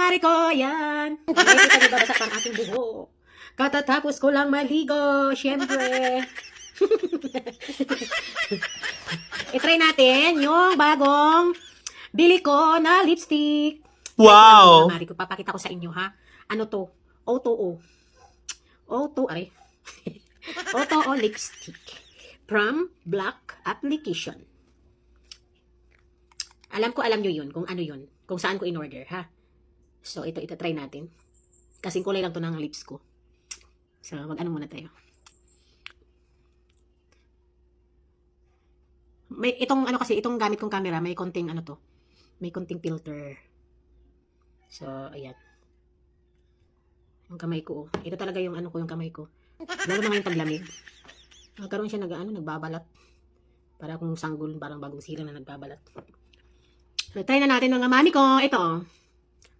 pare ko, yan. Nakikita niyo ba, basak ang aking buhok. Katatapos ko lang maligo, syempre. I-try natin yung bagong bili ko na lipstick. Wow! Mari ko, papakita ko sa inyo, ha? Ano to? O2O. O2, aray. O2O lipstick. From Black Application. Alam nyo yun, kung ano yun. Kung saan ko in-order, ha? So, ito try natin. Kasing kulay lang to ng lips ko. So, mag-ano muna tayo. May, itong, ano kasi, itong gamit kong camera, may konting, ano to, may konting filter. So, ayan. Yung kamay ko, oh. Ito talaga yung ano ko, yung kamay ko. Lalo na ngayong taglamig. Nagkaroon siya nagbabalat. Para kung sanggol, parang bagong sira na nagbabalat. So, try na natin mga mami ko. Ito, oh.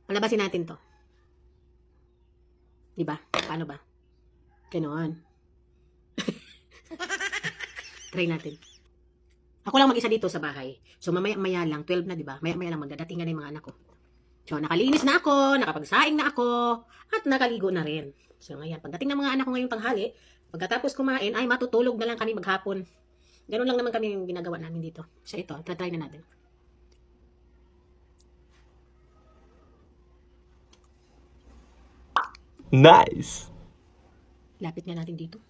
Palabasin natin to. Diba? Paano ba? Ganoon. Try natin. Ako lang mag-isa dito sa bahay. So, mamaya-maya lang, 12 na, diba? Maya-maya lang magdadating na yung mga anak ko. So, nakalinis na ako, nakapagsaing na ako, at nakaligo na rin. So, ngayon, pagdating ng mga anak ko ngayong tanghali, pagkatapos kumain, ay matutulog na lang kami maghapon. Ganun lang naman kami yung ginagawa namin dito. So, ito, try na natin. Nice! Lapit nga natin dito.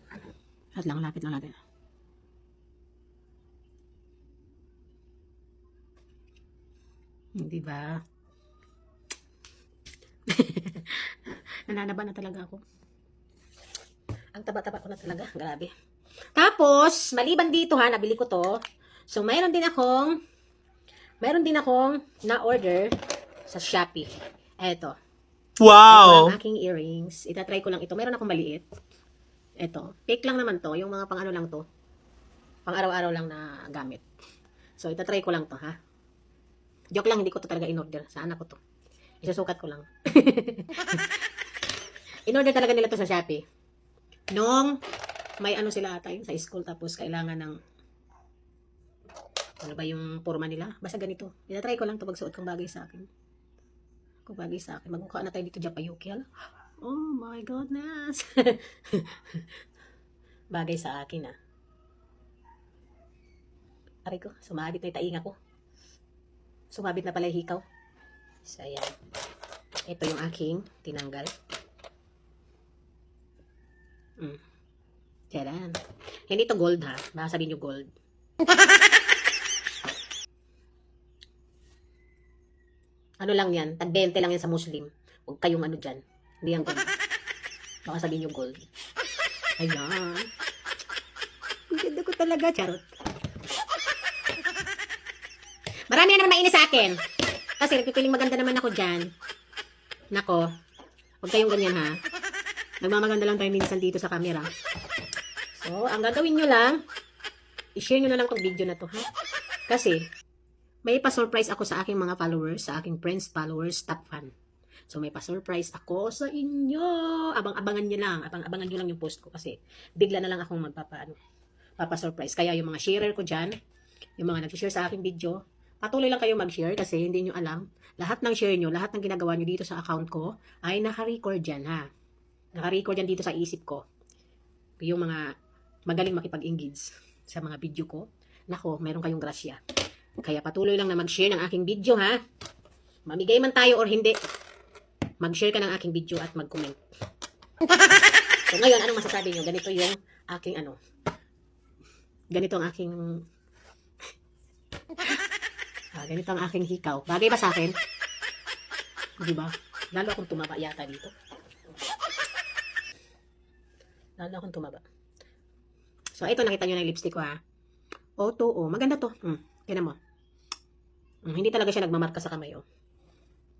Lapit lang natin. Hindi ba? Nananaba na talaga ako. Ang taba-taba ko na talaga. Grabe. Tapos, maliban dito ha, nabili ko to. So, mayroon din akong na-order sa Shopee. Eto. Wow! Ito ang aking earrings. Itatry ko lang ito. Meron akong maliit. Ito. Fake lang naman to. Yung mga pang-ano lang to. Pang-araw-araw lang na gamit. So, itatry ko lang to, ha? Joke lang, hindi ko to talaga in-order. Sa anak ko to. Isusukat ko lang. In-order talaga nila to sa Shopee. Nung may ano sila ata yun sa school. Tapos, kailangan ng ano ba yung forma nila? Basta ganito. Itatry ko lang to magsuot kung bagay sa akin. Magmukha na tayo dito Japayuki. Oh my goodness. Bagay sa akin ah. Aray ko, sumabit na yung tainga ko. Sumabit na pala yung hikaw. So ayan. Ito yung aking tinanggal. Tiyaran. Hindi to gold ha. Baka sabihin nyo gold. Ano lang yan, tag 20 lang yan sa Muslim. Huwag kayong ano dyan. Hindi yan gold. Baka sabihin nyo gold. Ayan. Ang ganda ko talaga, charot. Marami na naman mainis sa akin. Kasi nagpipiling maganda naman ako dyan. Nako. Huwag kayong ganyan ha. Nagmamaganda lang tayo minsan dito sa camera. So, ang gagawin nyo lang, i-share nyo na lang tong video na to ha. Kasi, may pa-surprise ako sa aking mga followers, sa aking friends, followers, top fan. So, may pa-surprise ako sa inyo. Abang-abangan nyo lang. Abang-abangan nyo lang yung post ko kasi bigla na lang akong papa-surprise. Kaya yung mga sharer ko dyan, yung mga nag-share sa aking video, patuloy lang kayo mag-share kasi hindi nyo alam. Lahat ng share nyo, lahat ng ginagawa nyo dito sa account ko ay naka-record dyan ha. Naka-record dyan dito sa isip ko. Yung mga magaling makipag-engage sa mga video ko. Nako, meron kayong grasya. Kaya patuloy lang na mag-share ng aking video ha. Mamigay man tayo or hindi, mag-share ka ng aking video at mag-comment. So ngayon, anong masasabi nyo? Ganito yung aking ano. Ganito ang aking ganito ang aking hikaw. Bagay ba sa akin? Diba? Lalo akong tumaba yata dito. Lalo akong tumaba. So ito, nakita nyo na yung lipstick ko ha. O2O. Maganda to. Tignan mo. Hindi talaga siya nagmamarka sa kamay, oh.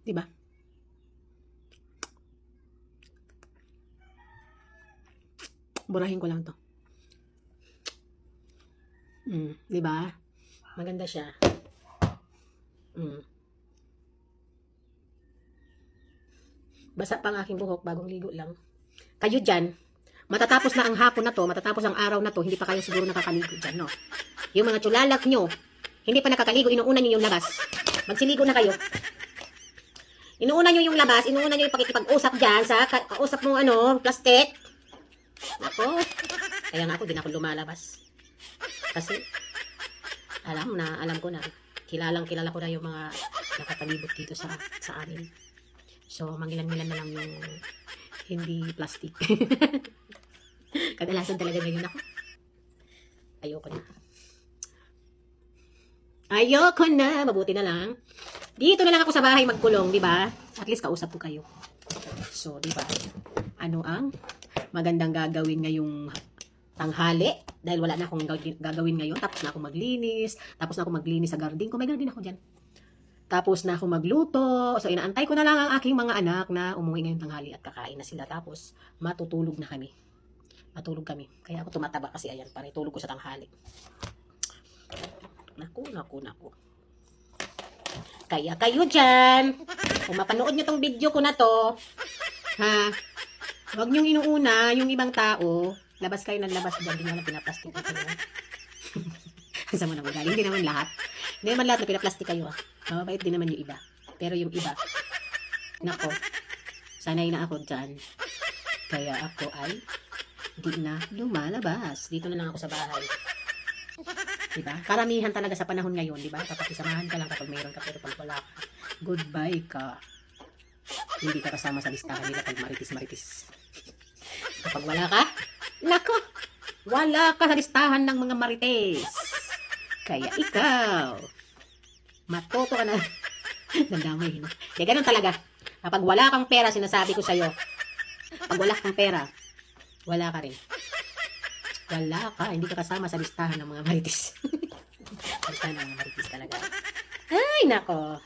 Diba? Burahin ko lang to. Diba? Maganda siya. Basa pa ang aking buhok, bagong ligo lang. Kayo dyan, matatapos na ang hapon na to, matatapos ang araw na to, hindi pa kayo siguro nakakaligo dyan, no? Yung mga tsulalak nyo, hindi pa nakakaligo, inuuna nyo yung labas. Magsiligo na kayo. Inuuna nyo yung labas, inuuna nyo yung pakikipag-usap dyan sa kausap mong plastic. Ako, kaya nga ako, di na ako lumalabas. Kasi, alam ko na, kilala ko na yung mga nakapalibot dito sa amin. So, mangilan-milan na lang yung hindi plastic. Kadalasan talaga ngayon ako. Ayoko na. Mabuti na lang. Dito na lang ako sa bahay magkulong, di ba? At least kausap ko kayo. So, di ba? Ano ang magandang gagawin ngayong tanghali? Dahil wala na akong gagawin ngayon. Tapos na ako maglinis. Tapos na ako maglinis sa garden ko. May garden ako dyan. Tapos na ako magluto. So, inaantay ko na lang ang aking mga anak na umuwi ngayong tanghali at kakain na sila. Tapos, matutulog na kami. Matulog kami. Kaya ako tumataba kasi ayan, para itulog ko sa tanghali. Naku. Kaya kayo dyan, kung mapanood nyo tong video ko na to, huwag nyong inuuna yung ibang tao. Labas kayo ng labas dyan. Hindi nyo na pinaplastic kayo. Sama na magaling. Hindi naman lahat. Hindi naman lahat na pinaplastic kayo. Mababait din naman yung iba. Pero yung iba, nako, sanay na ako dyan. Kaya ako ay di na lumalabas. Dito na lang ako sa bahay. Diba? Karamihan talaga sa panahon ngayon, diba? Papakisamahan ka lang kapag mayroon ka, pero pag wala ka, goodbye ka. Hindi ka kasama sa listahan nila pag maritis. Kapag wala ka, nako, wala ka sa listahan ng mga marites. Kaya ikaw, matoto ka na. Nandamay, no? Kaya ganun talaga. Kapag wala kang pera, sinasabi ko sa'yo, pag wala kang pera, wala ka rin. Wala ka, hindi ka kasama sa listahan ng mga marites. Listahan ng mga marites talaga. Ay, nako.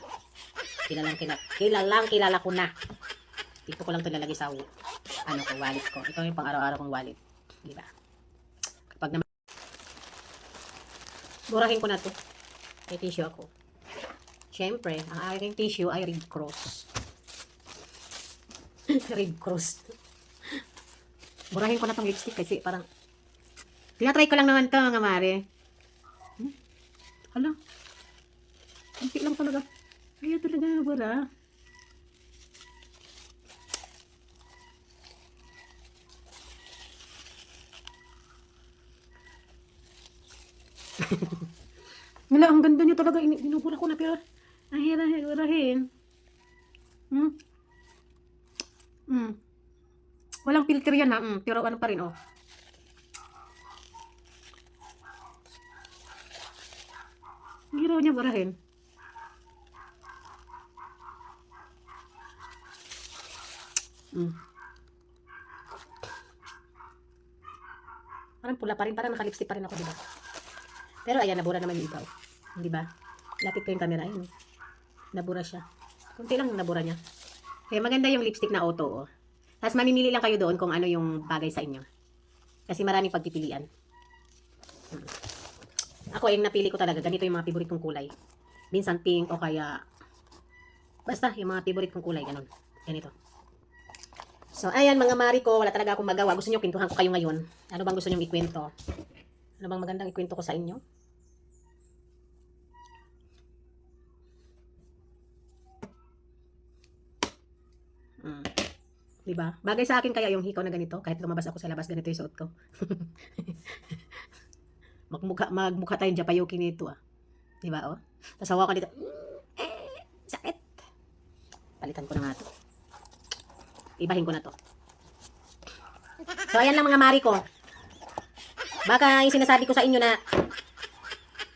Kilala ko na. Dito ko lang ito lalagay sa wallet ko. Ito yung pang araw-araw kong wallet. Diba? Kapag naman, burahin ko na to. May tissue ako. Siyempre, ang aking tissue ay Red Cross. Red Cross. Burahin ko na tong lipstick kasi parang tinatry ko lang naman to mga mare. Hala. Hindi lang talaga. Ayaw talaga wala. Wala, ang ganda niyo talaga. Binubura ko na pero ahirahin. Walang filter yan ha. Pero ano pa rin oh. Ang hiraw niya barahin. Parang pula pa rin, parang nakalipstick pa rin ako, diba? Pero ayan, nabura naman yung ibaw. Diba? Lapit ko yung camera, ayun. Nabura siya. Kunti lang nabura niya. Kaya maganda yung lipstick na auto, oh. Tapos mamimili lang kayo doon kung ano yung bagay sa inyo. Kasi maraming pagpipilian. Ako, yung napili ko talaga, ganito yung mga favorite kong kulay. Minsan pink o kaya, basta yung mga favorite kong kulay, ganun. Ganito. So, ayan mga mari ko, wala talaga akong magawa. Gusto nyo, kwentuhan ko kayo ngayon. Ano bang gusto nyo ikwento? Ano bang magandang ikwento ko sa inyo? Diba? Bagay sa akin kaya yung hikaw na ganito. Kahit lumabas ako sa labas, ganito yung suot ko. Magmukha tayong japayuki nito ah. Diba oh? Tapos hawa ko dito. Sakit. Palitan ko na nga to. Ibahin ko na to. So ayan lang mga mari ko. Baka yung sinasabi ko sa inyo na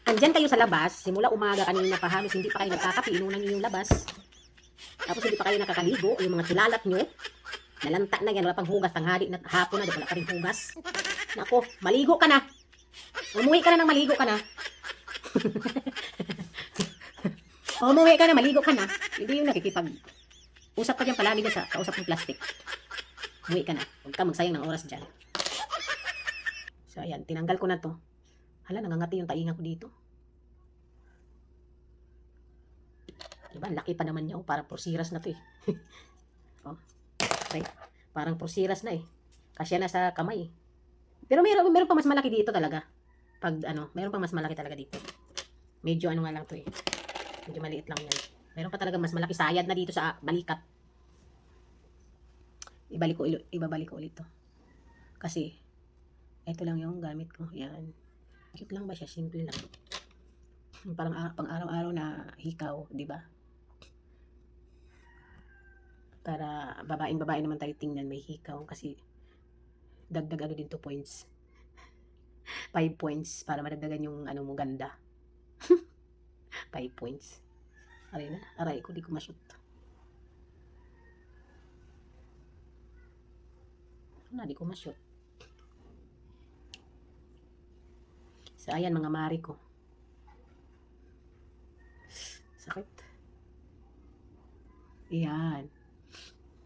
andyan kayo sa labas, simula umaga kanina pa halos hindi pa kayo nagkakape, inunan nyo yung labas. Tapos hindi pa kayo nakakaligo, yung mga tulalat nyo, nalanta na yan, wala pang hugas, tanghali na hapon na, di wala pa rin hugas. Nako, maligo ka na. Umuwi ka na ng maligo ka na. Umuwi ka na, maligo ka na. Hindi yung nakikipag-usap ka dyan palagi dyan sa kausap ng plastic. Umuwi ka na. Huwag ka magsayang ng oras dyan. So, ayan. Tinanggal ko na to. Hala, nangangati yung tainga ko dito. Diba? Laki pa naman niya. Oh, parang porsiras na to eh. Oh. Okay. Parang porsiras na eh. Kasya na sa kamay. Pero meron pa mas malaki dito talaga. Pag ano, meron pa mas malaki talaga dito. Medyo ano nga lang to eh. Medyo maliit lang yan. Meron pa talaga mas malaki sayad na dito sa balikat. Ibabalik ko ulit to. Kasi, ito lang yung gamit ko. Yan. Cute lang ba siya? Simple lang. Parang pang araw-araw na hikaw, di ba? Para babae naman tayo tingnan may hikaw. Kasi, dagdag ano din 2 points. 5 points para madagdagan yung ano mo ganda. 5 points. Aray ko, di ko ma-shoot. Di ko ma-shoot. So, ayan mga mari ko. Sakit. Ayan.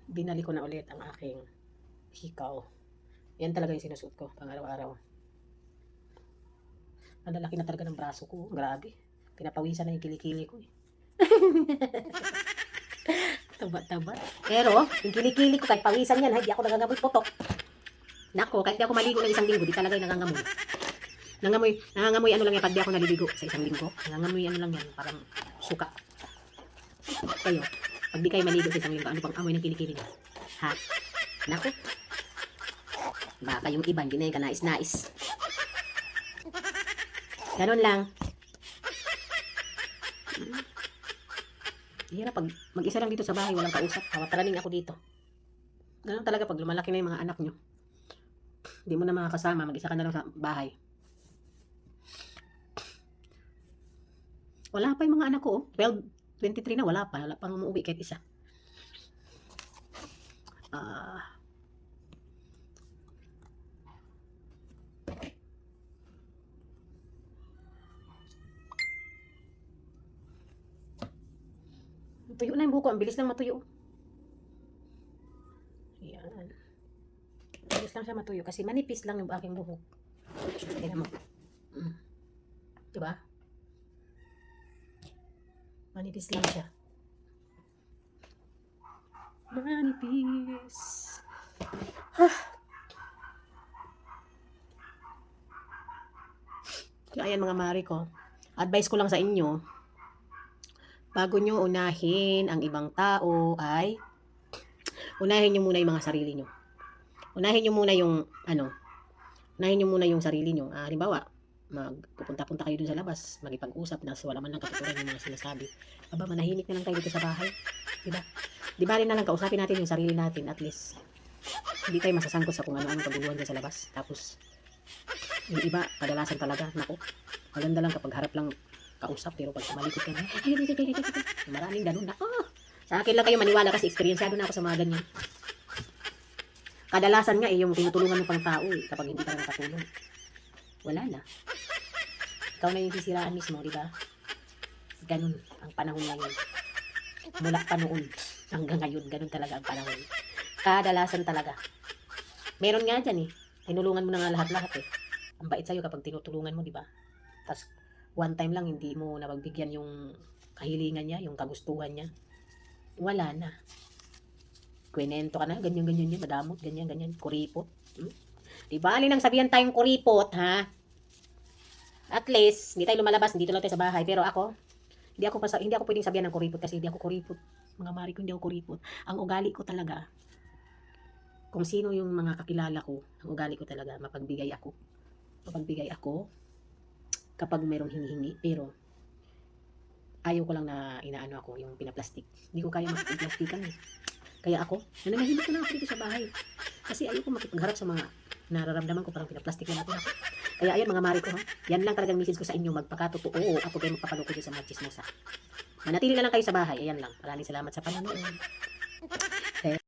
Binali ko na ulit ang aking hikaw. Yan talaga yung sinusuot ko pang araw-araw. Ang lalaki na talaga ng braso ko. Grabe. Pinapawisan na yung kilikili ko eh. Taba-taba. Pero, yung kilikili ko, kahit pawisan yan, hindi ako nangangamoy potok. Nako, kahit di ako maligo ng isang linggo, di talaga yung nangangamoy. Nangangamoy ano lang yan, pag di ako naliligo sa isang linggo. Nangangamoy ano lang yan, parang suka. Kayo, pag di kayo maligo sa isang linggo, ano pang amoy ng kilikili niyo? Ha? Nako. Baka yung iba, hindi na yung kanais-nais. Ganun lang. Hirap pag mag-isa lang dito sa bahay, walang kausap. Hawataraning ako dito. Ganun talaga pag lumalaki na yung mga anak nyo. Hindi mo na makakasama, mag-isa ka na lang sa bahay. Wala pa yung mga anak ko, 12, 23 na, wala pa umuwi kahit isa. Tuyo na yung buko. Ang bilis lang matuyo. Ayan. Bilis lang siya matuyo kasi manipis lang yung aking buhok. Tingnan mo. Diba? Manipis lang siya. Manipis. So, ayan mga mari ko. Advice ko lang sa inyo. Bago nyo unahin ang ibang tao ay unahin nyo muna yung mga sarili nyo. Unahin nyo muna yung sarili nyo. Halimbawa, magpupunta-punta kayo dun sa labas, magipag-usap na wala man lang katuturan yung mga sinasabi. Aba, manahimik na lang tayo dito sa bahay. Diba? Di ba rin na lang kausapin natin yung sarili natin at least. Hindi tayo masasangkot sa kung ano-ano paguluhan dyan sa labas. Tapos, yung iba, kadalasan talaga, naku, maganda lang kapag harap lang kausap, pero pag tumalikod ka na, maraming ganun na. Sa akin lang kayo maniwala kasi experienceado na ako sa mga ganyan. Kadalasan nga yung tinutulungan mo pang tao kapag hindi ka na nakatulong. Wala na. Ikaw na yung sisiraan mismo, di ba? Ganun ang panahon ngayon. Mula pa noon hanggang ngayon, ganun talaga ang panahon. Kadalasan talaga. Meron nga dyan tinulungan mo na nga lahat-lahat Ang bait sa'yo kapag tinutulungan mo, di ba? Tapos, one time lang, hindi mo napagbigyan yung kahilingan niya, yung kagustuhan niya. Wala na. Kwento ka na, ganyan-ganyan yan, madamot, ganyan-ganyan, kuripot. Di ba, alin ang sabihan tayong kuripot, ha? At least, hindi tayo lumalabas, dito lang tayo sa bahay. Pero ako, hindi ako pwedeng sabihan ng kuripot kasi hindi ako kuripot. Mga mari ko, hindi ako kuripot. Ang ugali ko talaga, kung sino yung mga kakilala ko, ang ugali ko talaga, mapagbigay ako. Kapag mayroong hinihingi, pero ayaw ko lang na inaano ako, yung pinaplastik. Hindi ko kaya makipagplastikan Kaya ako, nananahimik na ako dito sa bahay. Kasi ayaw ko makipagharap sa mga nararamdaman ko, parang pinaplastik na ako. Kaya ayun mga mari ko, yan lang talagang message ko sa inyo, magpakatotoo, ako kayo magpapaloko dito sa mga chismosa. Manatili na lang kayo sa bahay, ayan lang. Maraming salamat sa panonood.